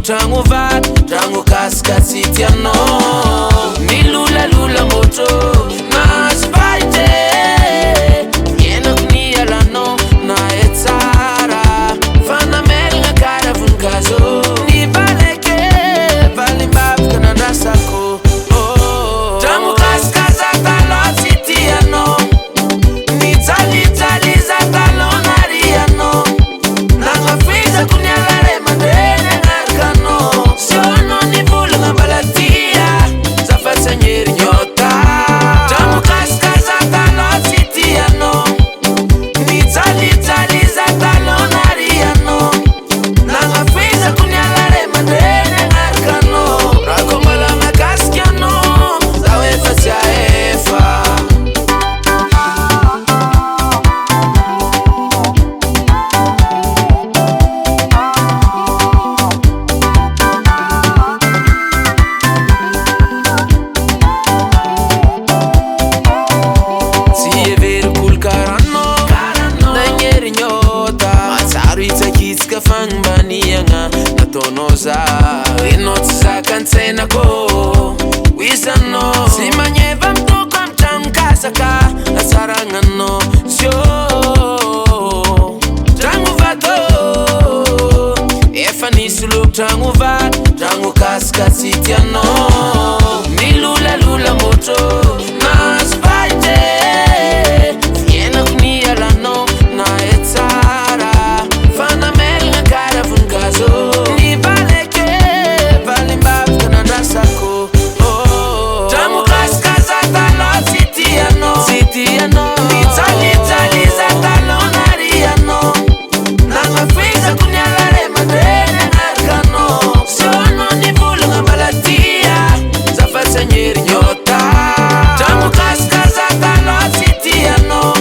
Tragno kasaka no. Milula lula moto nas baite. Yena kunia lano na etsara. Fana melga cara vunkazo. Ni valeke vali mbab kana rasako. Tragno kasaka lo city no. Ni tali za talon ariano. Nanga fiza kunia lare mandene ngarkano. Siono ni vulga balatia. Zafasa nyeri nyota. Tragno kasaka lo city no. Ni tali za talon ariano. Nanga fiza kunia lare mandene ngarkano. Rakombala makaskiano. Zawe fasia efa. Fangbanianga natonoza inoza kansena ko wisano simanyeva mtuko Tragno kasaka asarangano sio Tragno vato efanisulu Tragno kasaka sitiano milula lula moto nas baite yena kunia lano na etsara fana melga cara vunkazo ni valeke vali mbab kana rasako. Tragno kasaka lo city no. Ni tali za talon ariano. Nanga fiza kunia lare mandene ngarkano. Siono ni vulga balatia. Zafasa nyeri nyota. Tragno kasaka lo city no.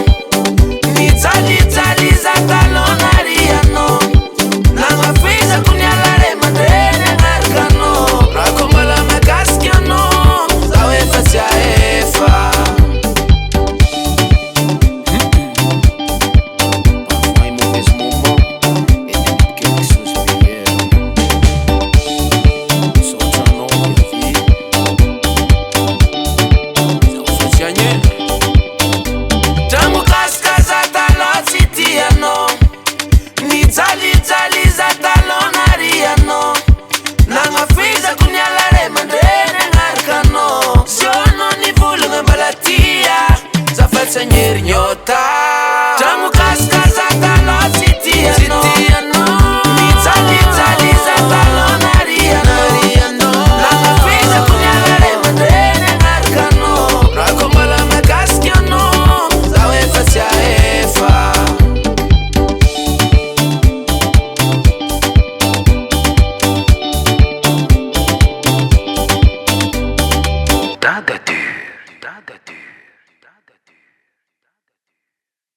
Ni tali za talon ariano. Nanga fiza kunia lare mandene ngarkano. Rakombala makaskiano. Zawe fasia efa. Parfois mauvais moment et même quelques suspires. Sortant non vie. Zawe fasia nye. Tragno kasaka lo city no. Ni tali za talon ariano. Nanga fiza kunia lare mandene ngarkano. Siono ni vulga balatia. Zafasa nyeri nyota. Tragno kasaka lo city no. Ni tali za talon ariano. Nanga fiza kunia lare mandene ngarkano. Rakombala makaskiano. Zawe fasia efa. Dada dur.